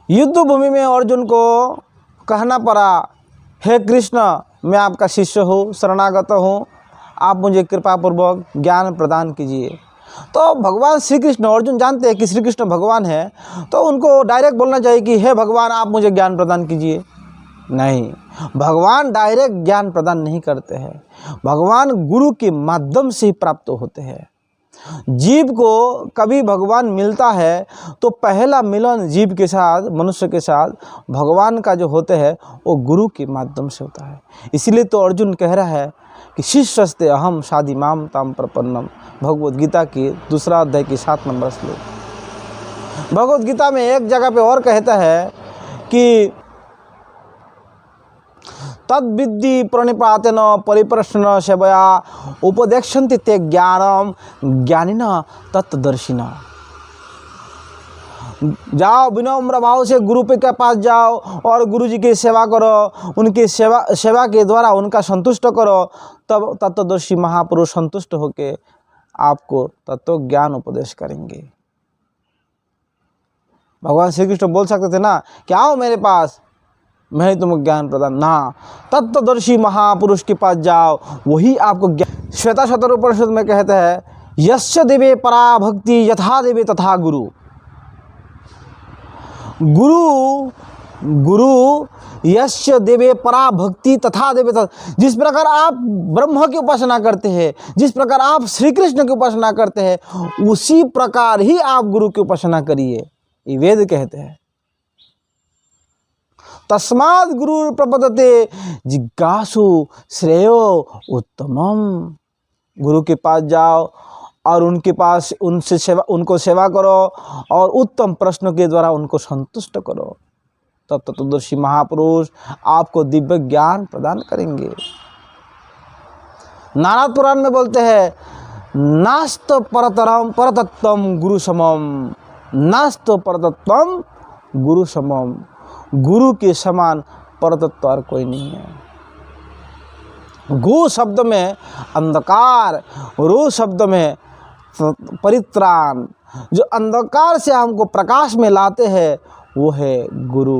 युद्ध भूमि में अर्जुन को कहना पड़ा, हे कृष्ण, मैं आपका शिष्य हूँ, शरणागत हूँ, आप मुझे कृपापूर्वक ज्ञान प्रदान कीजिए। तो भगवान श्री कृष्ण, अर्जुन जानते हैं कि श्री कृष्ण भगवान है, तो उनको डायरेक्ट बोलना चाहिए कि हे भगवान, आप मुझे ज्ञान प्रदान कीजिए। नहीं, भगवान डायरेक्ट ज्ञान प्रदान नहीं करते हैं, भगवान गुरु के माध्यम से ही प्राप्त होते हैं। जीव को कभी भगवान मिलता है तो पहला मिलन जीव के साथ, मनुष्य के साथ भगवान का जो होते हैं वो गुरु के माध्यम से होता है। इसीलिए तो अर्जुन कह रहा है कि शिष्यस्ते अहम शादि माम ताम प्रपन्नम, भगवद गीता की 2 अध्याय की 7 नंबर श्लोक। भगवद गीता में एक जगह पे और कहता है कि तद्विद्धि प्रणिपातेन परिप्रश्न सेवया उपदेक्षन्ति ते ज्ञानम ज्ञानिना तत्दर्शिना। जाओ, विनम्र भाव से गुरु के पास जाओ और गुरु जी की सेवा करो, उनकी सेवा के द्वारा उनका संतुष्ट करो, तब तत्वदर्शी महापुरुष संतुष्ट होके आपको तत्व ज्ञान उपदेश करेंगे। भगवान श्री कृष्ण बोल सकते थे ना कि आओ मेरे पास, मैं तुमको ज्ञान प्रदान, ना, तत्वदर्शी महापुरुष के पास जाओ, वही आपको ज्ञान। श्वेताश्वतर उपनिषद में कहते हैं, यस्य देवे परा भक्ति यथा देवे तथा गुरु। गुरु यस्य देवे परा भक्ति तथा देवे तथा। जिस प्रकार आप ब्रह्म की उपासना करते हैं, जिस प्रकार आप श्री कृष्ण की उपासना करते हैं, उसी प्रकार ही आप गुरु की उपासना करिए, ये वेद कहते हैं। तस्माद् गुरु प्रपद्यते जिज्ञासु श्रेयो उत्तमम। गुरु के पास जाओ और उनको सेवा करो और उत्तम प्रश्नों के द्वारा उनको संतुष्ट करो, तब तत्वदर्शी महापुरुष आपको दिव्य ज्ञान प्रदान करेंगे। नारद पुराण में बोलते हैं, नास्त परतरम परतत्वम गुरु समम, नास्त परतत्वम गुरु समम। गुरु के समान परतत्व और कोई नहीं है। गु शब्द में अंधकार, रु शब्द में परित्राण। जो अंधकार से हमको प्रकाश में लाते हैं वो है गुरु।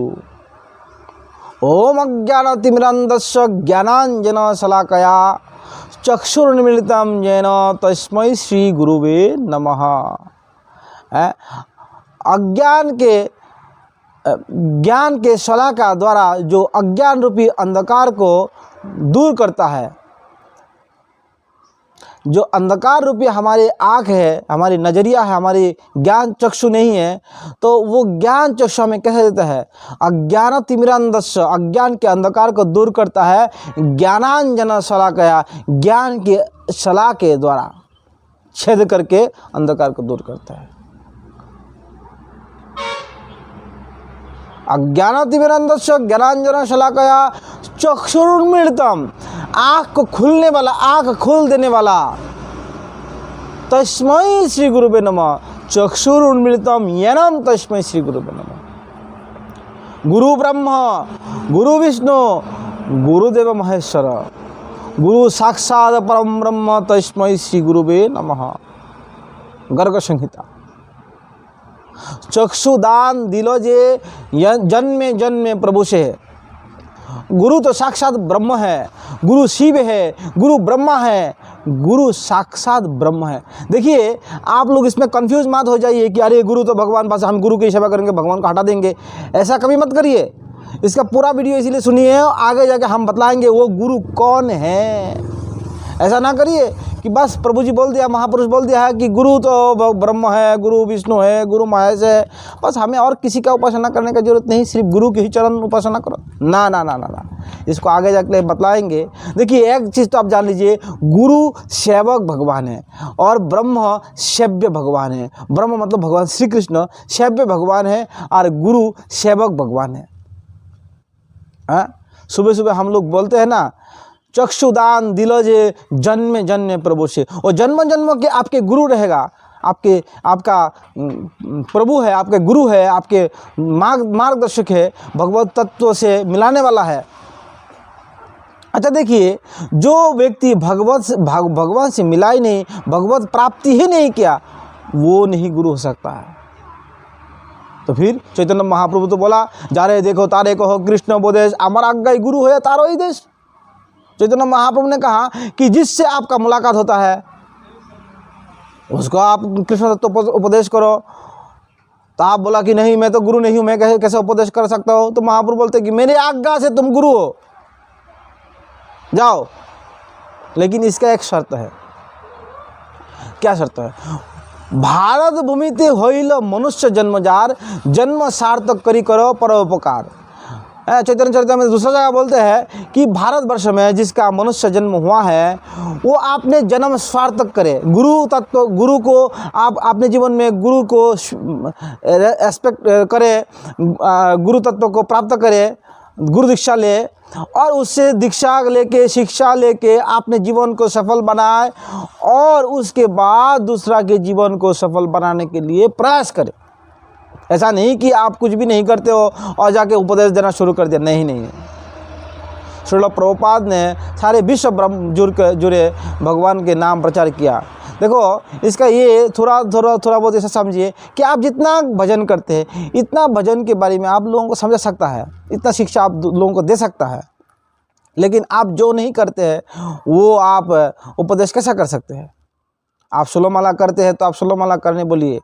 ओम अज्ञानतिमिरन्धस्य ज्ञानांजन शलाकया चक्षुरुन्मीलितं येन तस्मै श्री गुरुवे नमः। ज्ञान के शलाका द्वारा जो अज्ञान रूपी अंधकार को दूर करता है, जो अंधकार रूपी हमारी आँख है, हमारी नजरिया है, हमारी ज्ञान चक्षु नहीं है, तो वो ज्ञान चक्षु हमें कैसे देता है? अज्ञानतिमिरन्धस्य, अज्ञान के अंधकार को दूर करता है ज्ञानांजन शलाकया, ज्ञान के शला के द्वारा छेद करके अंधकार को दूर करता है। अज्ञानतिमिरन्धस्य ज्ञानांजन शलाकया चक्षुरुन्मीलितं, आँख को खुलने वाला, आँख खोल देने वाला, तस्मै श्री गुरुवे नमः। चक्षुरुन्मीलितं येन तस्मै श्री गुरुवे नमः। गुरु ब्रह्म, गुरु विष्णु, गुरुदेव महेश्वर, गुरु साक्षात् परम ब्रह्म तस्मै श्री गुरुवे नमः। गर्ग संहिता। चक्षुदान दिलो जे जन्मे जन्मे प्रभु से। गुरु तो साक्षात ब्रह्म है, गुरु शिव है, गुरु ब्रह्मा है, गुरु साक्षात ब्रह्म है। देखिए, आप लोग इसमें कंफ्यूज मत हो जाइए कि अरे गुरु तो भगवान पास, हम गुरु की सेवा करेंगे, भगवान को हटा देंगे, ऐसा कभी मत करिए। इसका पूरा वीडियो इसीलिए सुनिए, आगे जाके हम बतलाएंगे वो गुरु कौन है। ऐसा ना करिए कि बस प्रभु जी बोल दिया, महापुरुष बोल दिया है कि गुरु तो ब्रह्म है, गुरु विष्णु है, गुरु महेश है, बस हमें और किसी का उपासना करने की जरूरत नहीं, सिर्फ गुरु की ही चरण उपासना करो। ना ना ना ना ना, इसको आगे जाके बतलाएंगे। देखिए, एक चीज़ तो आप जान लीजिए, गुरु सेवक भगवान है और ब्रह्म सेव्य भगवान है। ब्रह्म मतलब भगवान श्री कृष्ण, सेव्य भगवान है और गुरु सेवक भगवान है। सुबह सुबह हम लोग बोलते हैं ना, चक्षुदान दिलो जे जन्मे जन्मे प्रभु से। और जन्म जन्म के आपके गुरु रहेगा, आपका प्रभु है, आपके गुरु है, आपके मार्गदर्शक है, भगवत तत्व से मिलाने वाला है। अच्छा देखिए, जो व्यक्ति भगवान से मिला ही नहीं, भगवत प्राप्ति ही नहीं किया, वो नहीं गुरु हो सकता है। तो फिर चैतन्य महाप्रभु तो बोला, जा रे देखो तारे कहो कृष्ण उपदेश, अमर आज्ञा गुरु है तारो ही देश। चैतन्य महाप्रभु ने कहा कि जिससे आपका मुलाकात होता है उसको आप कृष्ण तत्व उपदेश करो। तो आप बोला कि नहीं मैं तो गुरु नहीं हूँ, मैं कैसे उपदेश कर सकता हूँ। तो महाप्रभु बोलते कि मेरे आज्ञा से तुम गुरु हो, जाओ। लेकिन इसका एक शर्त है। क्या शर्त है? भारत भूमिते होइल मनुष्य जन्मजार, जन्म सार्थक करी करो परोपकार। चैतन्य चरितामृत में दूसरा जगह बोलते हैं कि भारतवर्ष में जिसका मनुष्य जन्म हुआ है वो आपने जन्म सार्थक करे। गुरु तत्व, गुरु को आप अपने जीवन में गुरु को रेस्पेक्ट करे, गुरु तत्व को प्राप्त करे, गुरु दीक्षा ले और उससे दीक्षा लेके शिक्षा लेके आपने जीवन को सफल बनाए और उसके बाद दूसरा के जीवन को सफल बनाने के लिए प्रयास करें। ऐसा नहीं कि आप कुछ भी नहीं करते हो और जाके उपदेश देना शुरू कर दिया। नहीं। श्रील प्रभुपाद ने सारे विश्व ब्रह्म जुड़े भगवान के नाम प्रचार किया। देखो इसका ये थोड़ा बहुत ऐसा समझिए कि आप जितना भजन करते हैं इतना भजन के बारे में आप लोगों को समझा सकता है, इतना शिक्षा आप लोगों को दे सकता है। लेकिन आप जो नहीं करते हैं वो आप उपदेश कैसा कर सकते हैं? आप सोलह माला करते हैं तो आप सोलह माला करने बोलिए,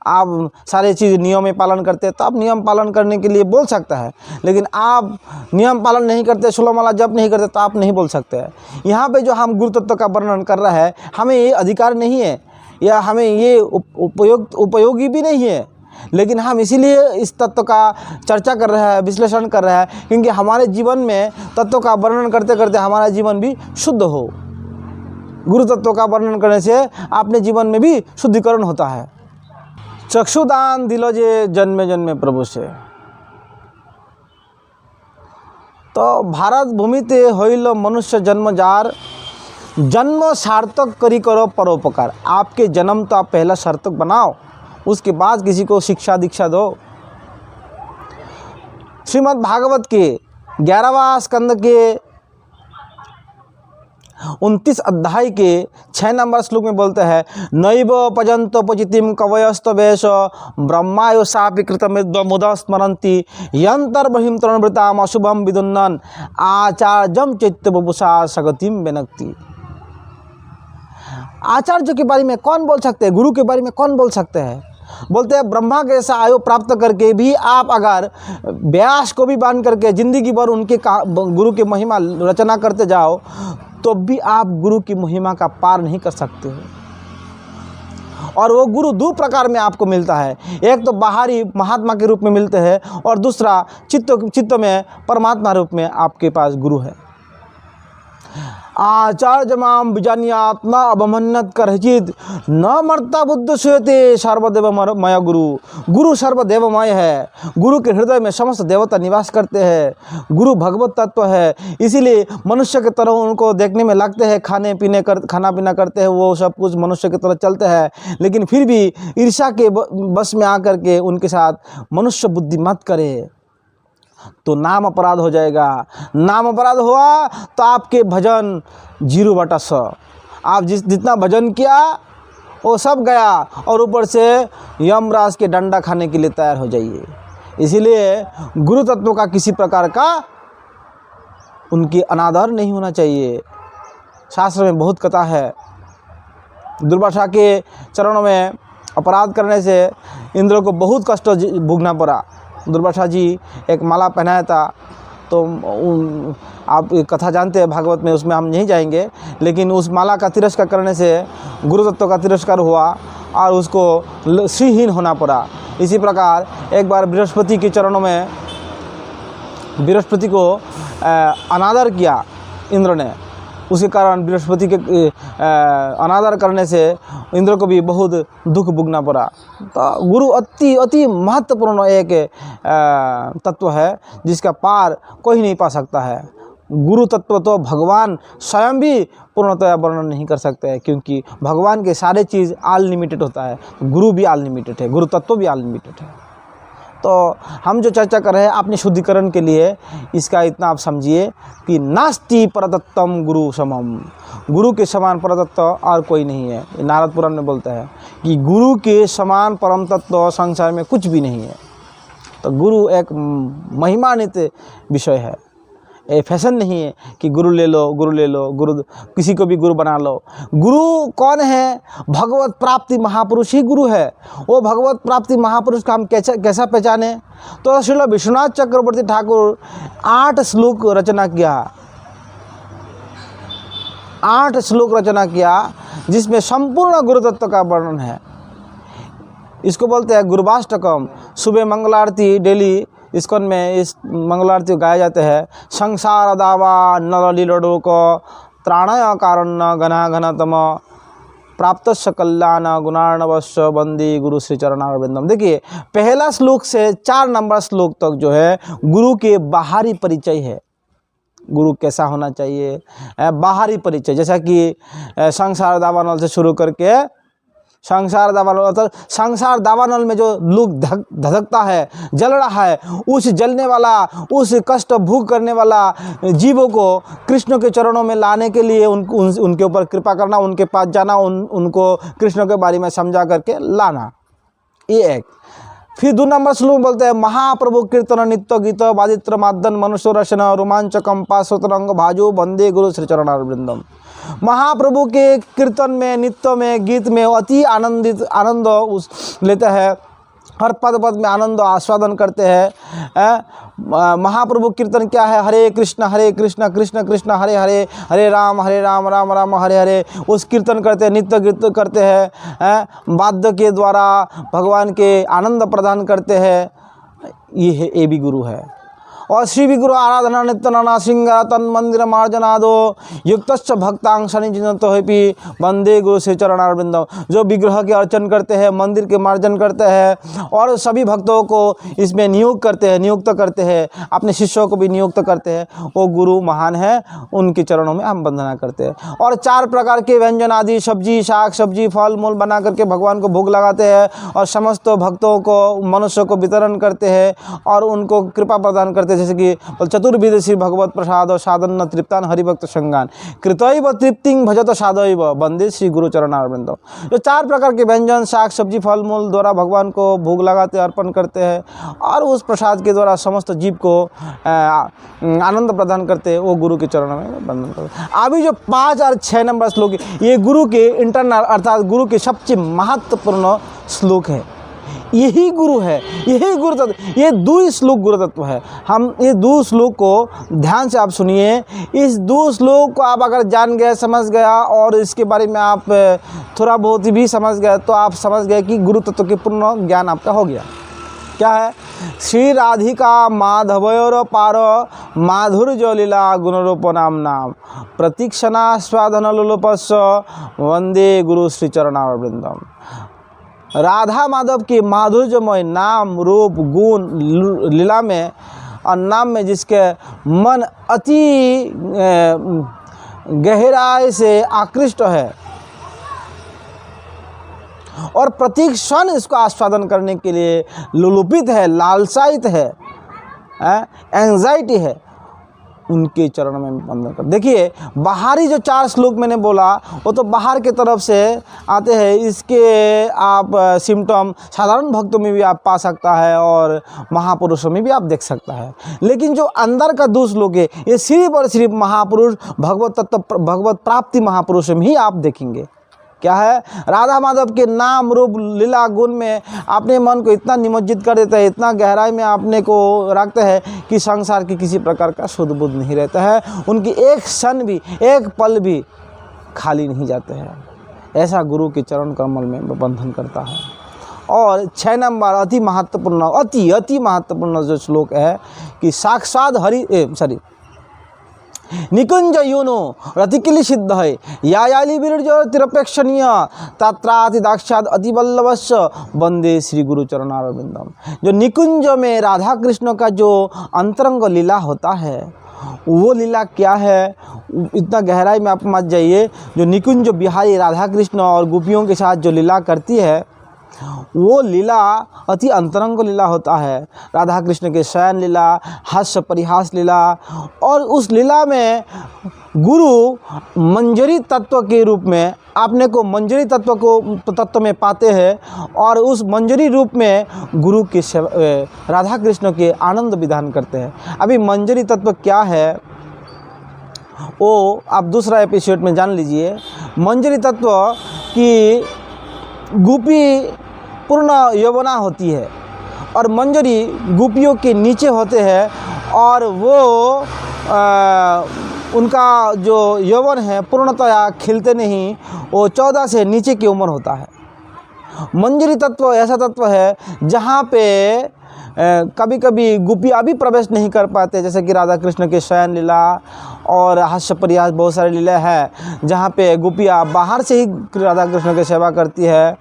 आप सारे चीज़ नियम में पालन करते हैं तो आप नियम पालन करने के लिए बोल सकता है। लेकिन आप नियम पालन नहीं करते, सोलह माला जप नहीं करते तो आप नहीं बोल सकते हैं। यहाँ पे जो हम गुरु तत्व का वर्णन कर रहा है हमें ये अधिकार नहीं है या हमें ये उपयोगी भी नहीं है, लेकिन हम इसीलिए इस तत्व का चर्चा कर रहे हैं, विश्लेषण कर रहे हैं क्योंकि हमारे जीवन में तत्व का वर्णन करते करते हमारा जीवन भी शुद्ध हो। गुरु तत्व का वर्णन करने से अपने जीवन में भी शुद्धिकरण होता है। चक्षुदान दिलो जे जन्मे जन्मे प्रभु से। तो भारत भूमिते होइल मनुष्य जन्मजार, जन्म सार्थक करी करो परोपकार। आपके जन्म तो आप पहला सार्थक बनाओ, उसके बाद किसी को शिक्षा दीक्षा दो। श्रीमद् भागवत के 11वां स्कंद के 29 अध्याय के 6 नंबर श्लोक में बोलते हैं, नैव पजंतोपचितिम कवयस्तवेश ब्रह्मायो सापि कृतमिद्वमुदा स्मरन्ति यंतर्बहिं तरणवृताम अशुभम विदुन्नन आचार्यम चित्तवपुषा सगतिम बेनक्ति। आचार्य के बारे में कौन बोल सकते हैं? गुरु के बारे में कौन बोल सकते हैं? बोलते हैं ब्रह्मा के ऐसा आयु प्राप्त करके भी आप अगर व्यास को भी बांध करके जिंदगी भर उनके गुरु की महिमा रचना करते जाओ तो भी आप गुरु की महिमा का पार नहीं कर सकते हो। और वो गुरु दो प्रकार में आपको मिलता है, एक तो बाहरी महात्मा के रूप में मिलते हैं और दूसरा चित्त में परमात्मा रूप में आपके पास गुरु है। आचार्य माम विजान्यात्मा अवमन्नत करहिचित न मर्ता बुद्ध श्वेते सर्वदेवमय गुरु। गुरु सर्वदेवमय है, गुरु के हृदय में समस्त देवता निवास करते हैं। गुरु भगवत तत्व है, इसीलिए मनुष्य की तरह उनको देखने में लगते हैं, खाना पीना करते हैं, वो सब कुछ मनुष्य की तरह चलते हैं। लेकिन फिर भी ईर्ष्या के बस में आकर के उनके साथ मनुष्य बुद्धि मत करे तो नाम अपराध हो जाएगा। नाम अपराध हुआ तो आपके भजन 0/100। आप जितना भजन किया वो सब गया और ऊपर से यमराज के डंडा खाने के लिए तैयार हो जाइए। इसीलिए गुरु तत्व का किसी प्रकार का उनकी अनादर नहीं होना चाहिए। शास्त्र में बहुत कथा है। दुर्वासा के चरणों में अपराध करने से इंद्र को बहुत कष्ट भोगना पड़ा। दुर्वासा जी एक माला पहनाया था, तो आप कथा जानते हैं भागवत में, उसमें हम नहीं जाएंगे। लेकिन उस माला का तिरस्कार करने से गुरु तत्व का तिरस्कार हुआ और उसको श्रीहीन होना पड़ा। इसी प्रकार एक बार बृहस्पति के चरणों में बृहस्पति को अनादर किया इंद्र ने, उसके कारण बृहस्पति के अनादर करने से इंद्र को भी बहुत दुख भोगना पड़ा। तो गुरु अति महत्वपूर्ण एक तत्व है जिसका पार कोई नहीं पा सकता है। गुरु तत्व तो भगवान स्वयं भी पूर्णतया वर्णन नहीं कर सकते हैं, क्योंकि भगवान के सारे चीज़ अनलिमिटेड होता है। गुरु भी अनलिमिटेड है, गुरु तत्व भी अनलिमिटेड है। तो हम जो चर्चा कर रहे हैं अपने शुद्धिकरण के लिए, इसका इतना आप समझिए कि नास्ति परतत्तम गुरु समम। गुरु के समान परतत्व और कोई नहीं है। नारद पुराण में बोलता है कि गुरु के समान परम तत्व संसार में कुछ भी नहीं है। तो गुरु एक महिमान्वित विषय है। ये फैशन नहीं है कि गुरु ले लो, गुरु ले लो, गुरु किसी को भी गुरु बना लो। गुरु कौन है? भगवत प्राप्ति महापुरुष ही गुरु है। वो भगवत प्राप्ति महापुरुष का हम कैसा पहचाने? तो श्रील विश्वनाथ चक्रवर्ती ठाकुर 8 श्लोक रचना किया, 8 श्लोक रचना किया जिसमें संपूर्ण गुरु तत्व का वर्णन है। इसको बोलते हैं गुरुवाष्टकम। सुबह मंगलारती डेली इस्कॉन में इस मंगलारती गाया जाते हैं। संसार दावा नल लीलोक त्राणय कारण घना घनतम प्राप्त कल्याण गुणार्णवश्य बंदी गुरु श्री चरणारविंदम। देखिए पहला श्लोक से 4 नंबर श्लोक तक जो है गुरु के बाहरी परिचय है। गुरु कैसा होना चाहिए, बाहरी परिचय, जैसा कि संसार दावानल से शुरू करके संसार दावानल, अर्थात संसार दावानल में जो लोग धधकता है, जल रहा है, उस जलने वाला, उस कष्ट भोग करने वाला जीवों को कृष्ण के चरणों में लाने के लिए उनके ऊपर कृपा करना, उनके पास जाना, उनको कृष्ण के बारे में समझा करके लाना, ये एक। फिर 2 नंबर श्लोक बोलते हैं महाप्रभु कीर्तन नित्य गीत वादित्र मादन मनुष्य रचन रोमांच कंपा स्वतरंग भाजो वंदे गुरु श्री चरणारविंदम। महाप्रभु के कीर्तन में, नित्य में, गीत में अति आनंद लेते हैं, हर पद पद में आनंद आस्वादन करते हैं। महाप्रभु कीर्तन क्या है? हरे कृष्ण कृष्ण कृष्ण हरे हरे, हरे राम राम राम हरे हरे, उस कीर्तन करते हैं, नित्य कीर्तन करते हैं, वाद्य के द्वारा भगवान के आनंद प्रदान करते हैं। ये भी गुरु है। और श्री विग्रह आराधना नित्य नाना श्रृंगार तन मंदिर मार्जनादो युक्त भक्तांग शनिचिन्त होपी वंदे गुरु श्री चरणारविंदम। जो विग्रह के अर्चन करते हैं, मंदिर के मार्जन करते हैं और सभी भक्तों को इसमें नियुक्त करते हैं, अपने शिष्यों को भी नियुक्त करते हैं, वो गुरु महान है, उनके चरणों में हम वंदना करते हैं। और 4 प्रकार के व्यंजन आदि सब्जी, शाक सब्जी, फल मूल बना करके भगवान को भोग लगाते हैं और समस्त भक्तों को, मनुष्यों को वितरण करते हैं और उनको कृपा प्रदान करते हैं। जैसे कि चतुर्विध श्री भगवत प्रसाद साधन न तृप्तान हरिभक्त संगान कृतैव तृप्तिं भजत साधैव वंदे श्री गुरु चरणारविंदम। जो 4 प्रकार के व्यंजन, शाक सब्जी, फल मूल द्वारा भगवान को भोग लगाते, अर्पण करते हैं और उस प्रसाद के द्वारा समस्त जीव को आनंद प्रदान करते हैं, वो गुरु के चरणों में वंदन करते हैं। अभी जो 5 और 6 नंबर श्लोक, ये गुरु के इंटरनल अर्थात गुरु के सबसे महत्वपूर्ण श्लोक है। यही गुरु है, यही गुरु तत्व, ये 2 श्लोक गुरु तत्व है। हम ये 2 श्लोक को ध्यान से आप सुनिए। इस 2 श्लोक को आप अगर जान गए, समझ गया और इसके बारे में आप थोड़ा बहुत भी समझ गए तो आप समझ गए कि गुरु तत्व के पूर्ण ज्ञान आपका हो गया। क्या है? श्री राधिका माधवयोर पार माधुर्य लीला गुणरूप नाम नाम प्रतीक्षणा स्वाधन लोलपस्स वंदे गुरु श्री चरणारविंदम। राधा माधव के माधुर्यमय नाम, रूप, गुण, लीला में और नाम में जिसके मन अति गहराई से आकृष्ट है और प्रत्येक क्षण इसको आस्वादन करने के लिए लुलुपित है, लालसायित है, एंजाइटी है, उनके चरणों में वंदन कर। देखिए बाहरी जो 4 श्लोक मैंने बोला वो तो बाहर के तरफ से आते हैं, इसके आप सिम्टम साधारण भक्तों में भी आप पा सकता है और महापुरुषों में भी आप देख सकता है। लेकिन जो अंदर का 2 श्लोक है ये सिर्फ और सिर्फ महापुरुष, भगवत तत्व, भगवत प्राप्ति महापुरुषों में ही आप देखेंगे। क्या है? राधा माधव के नाम, रूप, लीला, गुण में अपने मन को इतना निमज्जित कर देता है, इतना गहराई में अपने को रखते हैं कि संसार की किसी प्रकार का शुद्ध बुद्ध नहीं रहता है, उनकी एक क्षण भी, एक पल भी खाली नहीं जाते हैं। ऐसा गुरु के चरण कमल में बंधन करता है। और 6 नंबर अति महत्वपूर्ण, अति महत्वपूर्ण जो श्लोक है कि साक्षात निकुंज यूनो रतिकिली सिद्ध है यायाली वीर्य तिरपेक्षणीय तत्राति दाक्षात अतिवल्लभस्य वंदे श्री गुरु चरणारविंदम। जो निकुंज में राधा कृष्ण का जो अंतरंग लीला होता है, वो लीला क्या है, इतना गहराई में आप मत जाइए। जो निकुंज बिहारी राधा कृष्ण और गोपियों के साथ जो लीला करती है, वो लीला अति अंतरंग लीला होता है। राधा कृष्ण के शयन लीला, हास्य परिहास लीला, और उस लीला में गुरु मंजरी तत्व के रूप में आपने को मंजरी तत्व में पाते हैं, और उस मंजरी रूप में गुरु की राधा कृष्ण के आनंद विधान करते हैं। अभी मंजरी तत्व क्या है वो आप दूसरा एपिसोड में जान लीजिए। मंजरी तत्व की गोपी पूर्ण यौवना होती है, और मंजरी गोपियों के नीचे होते हैं, और वो उनका जो यौवन है पूर्णतया खिलते नहीं, वो 14 से नीचे की उम्र होता है। मंजरी तत्व ऐसा तत्व है जहाँ पे कभी कभी गोपियाँ भी प्रवेश नहीं कर पाते, जैसे कि राधा कृष्ण के शयन लीला और हास्य परिहास बहुत सारी लीला है जहाँ पे गोपियाँ बाहर से ही राधा कृष्ण की सेवा करती है,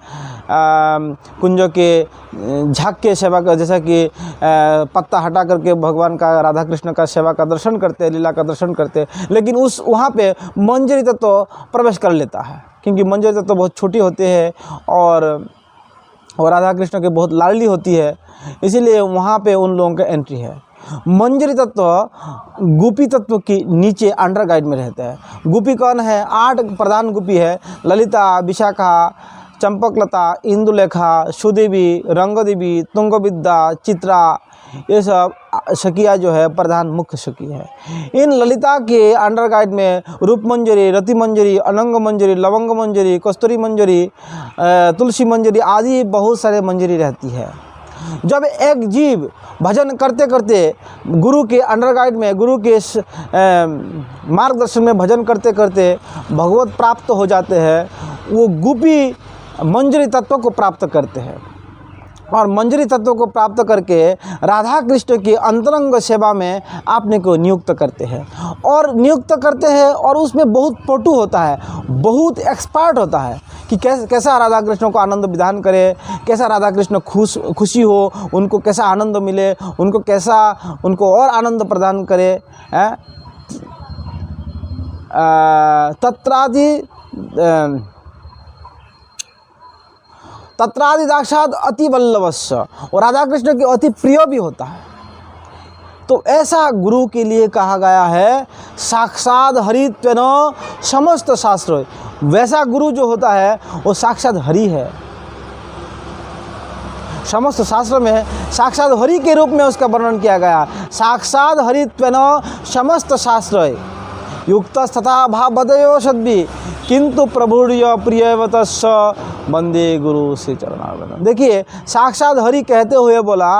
कुंजों के झाग के सेवा कर, जैसा कि पत्ता हटा करके भगवान का राधा कृष्ण का सेवा का दर्शन करते, लीला का दर्शन करते, लेकिन उस वहाँ पे मंजरी तत्व प्रवेश कर लेता है, क्योंकि मंजरी तत्व बहुत छोटी होती है और राधा कृष्ण के बहुत लाडली होती है, इसीलिए वहाँ पे उन लोगों का एंट्री है। मंजरी तत्व गोपी तत्व की नीचे अंडर गाइड में रहता है। गोपी कौन है? 8 प्रधान गोपी है, ललिता, विशाखा, चंपकलता, इंदुलेखा, सुदेवी, रंगदेवी, तुंगविद्या, चित्रा, ये सब सखिया जो है प्रधान मुख्य सखी है। इन ललिता के अंडर गाइड में रूप मंजरी, रति मंजरी, अनंग मंजरी, लवंग मंजरी, कस्तूरी मंजरी, तुलसी मंजरी आदि बहुत सारे मंजरी रहती है। जब एक जीव भजन करते करते गुरु के अंडर गाइड में, गुरु के मार्गदर्शन में भजन करते करते भगवत प्राप्त हो जाते हैं, वो गोपी मंजरी तत्व को प्राप्त करते हैं, और मंजरी तत्व को प्राप्त करके राधा कृष्ण की अंतरंग सेवा में आपने को नियुक्त करते हैं, और उसमें बहुत पटु होता है, बहुत एक्सपर्ट होता है कि कैसा राधा कृष्ण को आनंद विधान करे, कैसा राधा कृष्ण खुशी हो, उनको कैसा आनंद मिले, उनको और आनंद प्रदान करे। तत्रादि दाक्षाद अति वल्लभस्य, और राधा कृष्ण के अति प्रिय भी होता है। तो ऐसा गुरु के लिए कहा गया है साक्षात हरित्वेन समस्त शास्त्र। वैसा गुरु जो होता है वो साक्षात हरि है। समस्त शास्त्र में साक्षात हरि के रूप में उसका वर्णन किया गया। साक्षात हरित्वेन समस्त शास्त्र युक्त तथा भावदयो सद्भि किंतु प्रभुर्य प्रियवतस्स वंदे गुरु श्री चरणारविंदम। देखिए, साक्षात हरि कहते हुए बोला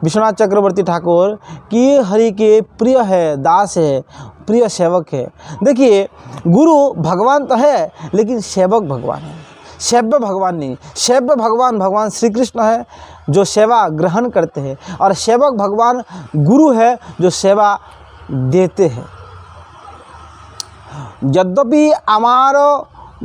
विश्वनाथ चक्रवर्ती ठाकुर कि हरि के प्रिय है, दास है, प्रिय सेवक है। देखिए, गुरु भगवान तो है लेकिन सेवक भगवान है, सेव्य भगवान नहीं। सेव्य भगवान श्री कृष्ण है जो सेवा ग्रहण करते हैं, और सेवक भगवान गुरु है जो सेवा देते हैं। यद्यपि आमार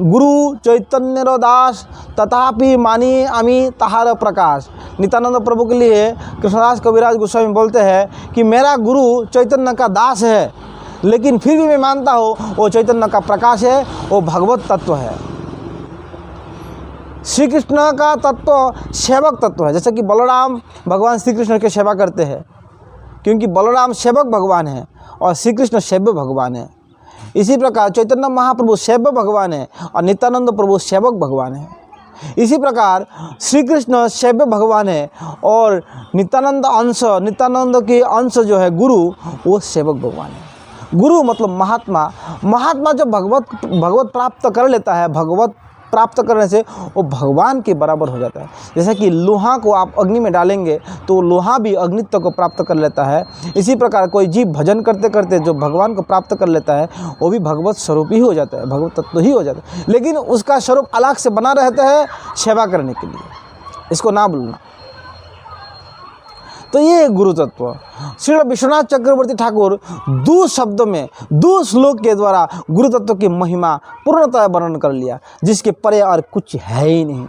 गुरु चैतन्य दास तथापि मानी आमी ताहार प्रकाश। नित्यानंद प्रभु के लिए कृष्णदास कविराज गोस्वामी बोलते हैं कि मेरा गुरु चैतन्य का दास है, लेकिन फिर भी मैं मानता हूँ वो चैतन्य का प्रकाश है, वो भगवत तत्व है। श्री कृष्ण का तत्व सेवक तत्व है, जैसे कि बलराम भगवान श्री कृष्ण की सेवा करते हैं, क्योंकि बलराम सेवक भगवान है और श्री कृष्ण सेव्य भगवान है। इसी प्रकार चैतन्य महाप्रभु सेव्य भगवान है और नित्यानंद प्रभु सेवक भगवान है। इसी प्रकार श्री कृष्ण सेव्य भगवान है और नित्यानंद के अंश जो है गुरु, वो सेवक भगवान है। गुरु मतलब महात्मा जब भगवत प्राप्त कर लेता है, भगवत प्राप्त करने से वो भगवान के बराबर हो जाता है। जैसा कि लोहा को आप अग्नि में डालेंगे तो लोहा भी अग्नित्व को प्राप्त कर लेता है। इसी प्रकार कोई जीव भजन करते करते जो भगवान को प्राप्त कर लेता है वो भी भगवत स्वरूप ही हो जाता है, भगवत तत्व ही हो जाता है, लेकिन उसका स्वरूप अलग से बना रहता है सेवा करने के लिए। इसको ना भूलना। तो ये गुरु तत्व श्री विश्वनाथ चक्रवर्ती ठाकुर 2 शब्दों में 2 श्लोक के द्वारा गुरु तत्व की महिमा पूर्णतः वर्णन कर लिया, जिसके परे और कुछ है ही नहीं।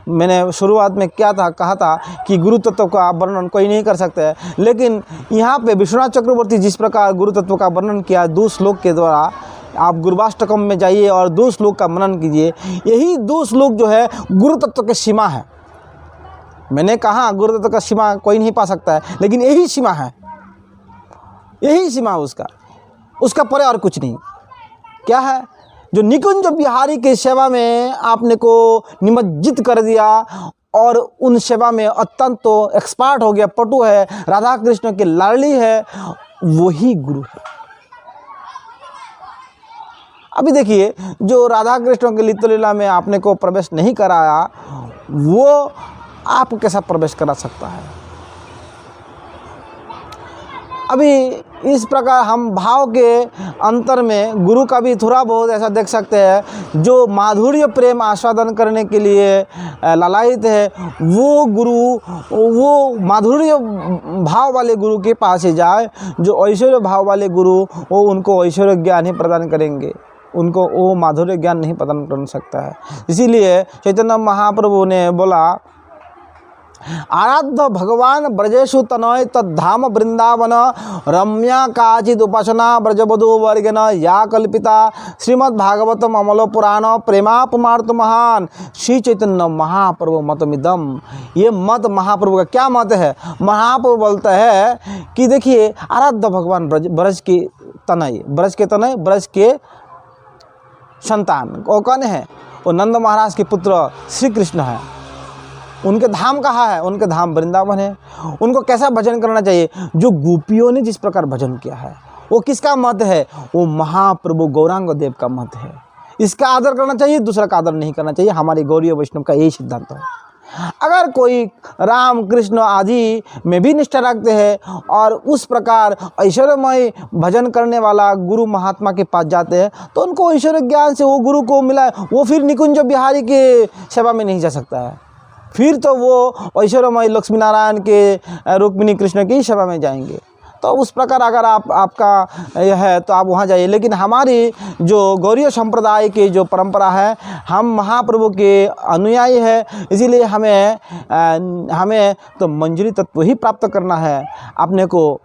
मैंने शुरुआत में कहा था कि गुरु तत्व का वर्णन कोई नहीं कर सकता है, लेकिन यहाँ पे विश्वनाथ चक्रवर्ती जिस प्रकार गुरु तत्व का वर्णन किया 2 श्लोक के द्वारा, आप गुरुवाष्टकम में जाइए और 2 श्लोक का मनन कीजिए। यही 2 श्लोक जो है गुरु तत्व की सीमा है। मैंने कहा गुरु तत्व का सीमा कोई नहीं पा सकता है, लेकिन यही सीमा है, यही सीमा उसका परे और कुछ नहीं। क्या है? जो निकुंज बिहारी की सेवा में आपने को निमज्जित कर दिया और उन सेवा में अत्यंत तो एक्सपर्ट हो गया, पटु है, राधा कृष्ण की लाडली है, वही गुरु है। अभी देखिए, जो राधा कृष्ण की लिप्त लीला में आपने को प्रवेश नहीं कराया, वो आपको कैसा प्रवेश करा सकता है? अभी इस प्रकार हम भाव के अंतर में गुरु का भी थोड़ा बहुत ऐसा देख सकते हैं। जो माधुर्य प्रेम आस्वादन करने के लिए लालायित है, वो गुरु, वो माधुर्य भाव वाले गुरु के पास ही जाए। जो ऐश्वर्य भाव वाले गुरु, वो उनको ऐश्वर्य ज्ञान ही प्रदान करेंगे, उनको वो माधुर्य ज्ञान नहीं प्रदान कर सकता है। इसीलिए चैतन्य महाप्रभु ने बोला, आराध्य भगवान ब्रजेशु तनय तद्धाम वृंदावन रम्या काचिद उपासना ब्रजबधू वर्गेन या कल्पिता श्रीमद्भागवतम अमलो पुराण प्रेमापमार्थ महान। श्री चैतन्य महाप्रभु मतमिदम। ये मत महाप्रभु का क्या मत है? महाप्रभु बोलता है कि देखिए, आराध्य भगवान ब्रज के तनय, ब्रज के संतान वो कौन है? वो नंद महाराज के पुत्र श्री कृष्ण है। उनके धाम कहाँ है? उनके धाम वृंदावन है। उनको कैसा भजन करना चाहिए? जो गोपियों ने जिस प्रकार भजन किया है, वो किसका मत है? वो महाप्रभु गौरांग देव का मत है। इसका आदर करना चाहिए, दूसरा का आदर नहीं करना चाहिए। हमारे गौरीय वैष्णव का यही सिद्धांत है। अगर कोई राम कृष्ण आदि में भी निष्ठा रखते हैं और उस प्रकार ऐश्वर्यमय भजन करने वाला गुरु महात्मा के पास जाते हैं, तो उनको ऐश्वर्य ज्ञान से वो गुरु को मिला है, वो फिर निकुंज बिहारी के सेवा में नहीं जा सकता है। फिर तो वो ऐश्वर्यमय लक्ष्मी नारायण के रुक्मिणी कृष्ण की सेवा में जाएंगे। तो उस प्रकार अगर आपका यह है तो आप वहाँ जाइए। लेकिन हमारी जो गौरीय संप्रदाय की जो परंपरा है, हम महाप्रभु के अनुयायी है, इसीलिए हमें तो मंजरी तत्व ही प्राप्त करना है, अपने को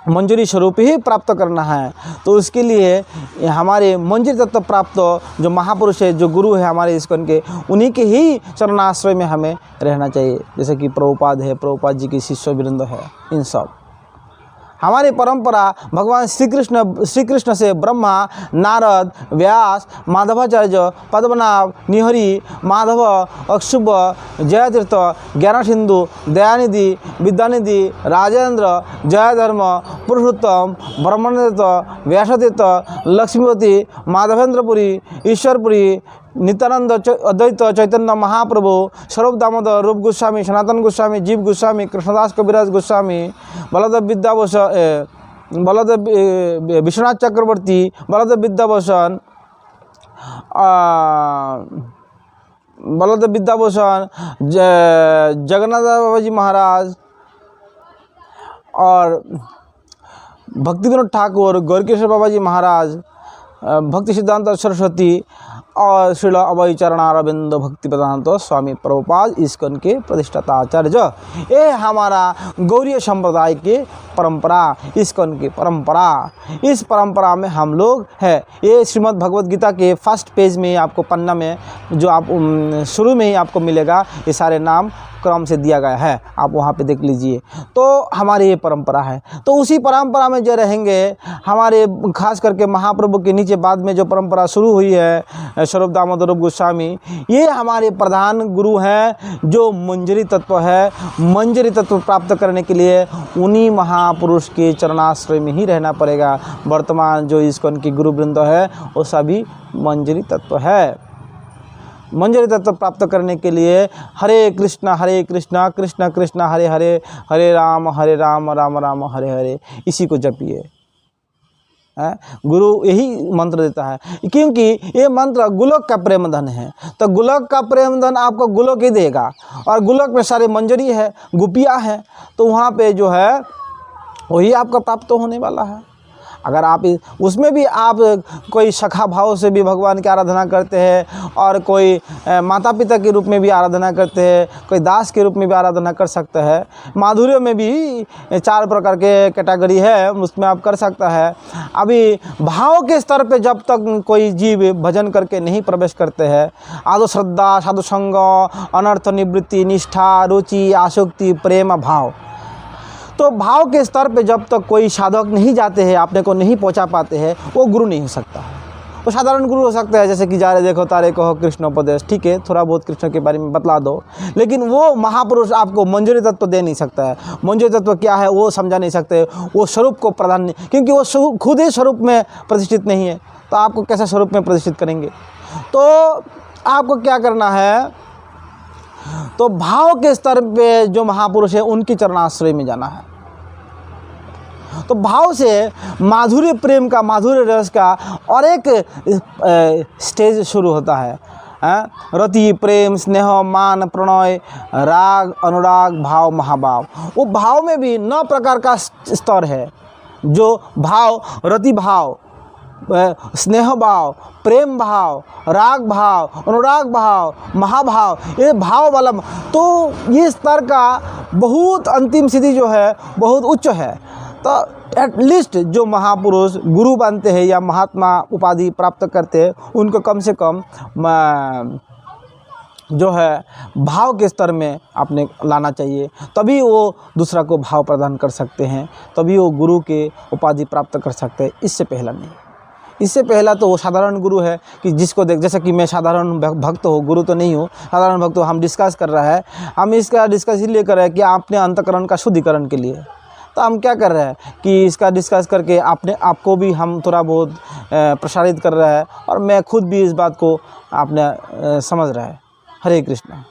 मंजरी स्वरूप ही प्राप्त करना है। तो उसके लिए हमारे मंजरी तत्व प्राप्त जो महापुरुष है, जो गुरु है हमारे इस्कॉन के, उन्हीं के ही चरणाश्रय में हमें रहना चाहिए। जैसे कि प्रभुपाद है, प्रभुपाद जी की शिष्य वृंद है, इन सब हमारी परंपरा भगवान श्री कृष्ण से ब्रह्मा, नारद, व्यास, माधवाचार्य, पद्मनाभ, निहरी, माधव, अक्षुभ, जयतीर्थ, ज्ञान सिंधु, दयानिधि, विद्यानिधि, राजेंद्र, जयधर्म, पुरुषोत्तम, ब्रह्मदत्त, व्यासतीर्थ, लक्ष्मीपति, माधवेंद्रपुरी, ईश्वरपुरी, नित्यानंद, अद्वैत चैतन्य महाप्रभु, स्वरूप दामोदर, रूप गोस्वामी, सनातन गोस्वामी, जीव गोस्वामी, कृष्णदास कविराज गोस्वामी, बलदेव विश्वनाथ चक्रवर्ती, बलदेव विद्याभूषण, जगन्नाथ बाबा जी महाराज और भक्ति विनोद ठाकुर, गौरकिशोर बाबा जी महाराज, भक्ति सिद्धांत सरस्वती और श्रील अभय चरणारविंद भक्ति प्रदान स्वामी प्रभुपाद इस्कॉन के प्रतिष्ठाता आचार्य। ये हमारा गौरीय संप्रदाय के परंपरा, इस्कॉन की परंपरा। इस परंपरा में हम लोग है। ये श्रीमद् भगवद गीता के फर्स्ट पेज में आपको पन्ना में जो आप शुरू में ही आपको मिलेगा, ये सारे नाम क्रम से दिया गया है, आप वहाँ पे देख लीजिए। तो हमारी ये परंपरा है। तो उसी परंपरा में जो रहेंगे हमारे, खास करके महाप्रभु के नीचे बाद में जो परंपरा शुरू हुई है, स्वरूप दामोदर रूप गोस्वामी, ये हमारे प्रधान गुरु हैं जो मंजरी तत्व है। मंजरी तत्व प्राप्त करने के लिए उन्हीं महापुरुष के चरणाश्रय में ही रहना पड़ेगा। वर्तमान जो इस्कॉन की गुरुवृंद है वो सभी मंजरी तत्व है। मंजरी तत्व प्राप्त करने के लिए हरे कृष्णा कृष्ण कृष्ण हरे हरे, हरे राम राम राम हरे हरे, इसी को जपिए। गुरु यही मंत्र देता है, क्योंकि ये मंत्र गोलोक का प्रेम धन है। तो गोलोक का प्रेम धन आपको गोलोक ही देगा, और गोलोक में सारे मंजरी है, गोपियाँ हैं, तो वहाँ पे जो है वही आपका प्राप्त होने वाला है। अगर आप उसमें भी आप कोई सखा भाव से भी भगवान की आराधना करते हैं और कोई माता पिता के रूप में भी आराधना करते हैं, कोई दास के रूप में भी आराधना कर सकता है। माधुर्य में भी 4 प्रकार के कैटेगरी है, उसमें आप कर सकता है। अभी भाव के स्तर पे जब तक कोई जीव भजन करके नहीं प्रवेश करते हैं, आदो श्रद्धा, साधु संग, अनर्थ निवृत्ति, निष्ठा, रुचि, आसक्ति, प्रेम, भाव, तो भाव के स्तर पे जब तक कोई साधक नहीं जाते हैं, अपने को नहीं पहुंचा पाते हैं, वो गुरु नहीं हो सकता। वो साधारण गुरु हो सकता है, जैसे कि जा रहे देखो तारे कहो कृष्णोपदेश, ठीक है, थोड़ा बहुत कृष्ण के बारे में बतला दो, लेकिन वो महापुरुष आपको मंजूरी तत्व दे नहीं सकता है। मंजूरी तत्व क्या है वो समझा नहीं सकते, वो स्वरूप को प्रदान नहीं, क्योंकि वो खुद ही स्वरूप में प्रतिष्ठित नहीं है, तो आपको कैसे स्वरूप में प्रतिष्ठित करेंगे। तो आपको क्या करना है, तो भाव के स्तर पे जो महापुरुष है उनकी चरणाश्रय में जाना है। तो भाव से माधुर्य प्रेम का, माधुर्य रस का और एक स्टेज शुरू होता है। रति, प्रेम, स्नेह, मान, प्रणय, राग, अनुराग, भाव, महाभाव। वो भाव में भी 9 प्रकार का स्तर है, जो भाव, रति भाव, स्नेह भाव, प्रेम भाव, राग भाव, अनुराग भाव, महाभाव, ये भाव वाला। तो ये स्तर का बहुत अंतिम स्थिति जो है बहुत उच्च है। तो एटलीस्ट जो महापुरुष गुरु बनते हैं या महात्मा उपाधि प्राप्त करते हैं, उनको कम से कम जो है भाव के स्तर में आपने लाना चाहिए, तभी वो दूसरा को भाव प्रदान कर सकते हैं, तभी वो गुरु के उपाधि प्राप्त कर सकते हैं। इससे पहला नहीं। इससे पहला तो वो साधारण गुरु है कि जिसको देख, जैसे कि मैं साधारण भक्त हूँ, गुरु तो नहीं हूँ, साधारण भक्त हूँ। हम डिस्कस कर रहा है, हम इसका डिस्कस इसलिए कर रहे हैं कि अपने अंतकरण का शुद्धिकरण के लिए। तो हम क्या कर रहे हैं कि इसका डिस्कस करके अपने आपको भी हम थोड़ा बहुत प्रसारित कर रहा है, और मैं खुद भी इस बात को आपने समझ रहा है। हरे कृष्णा।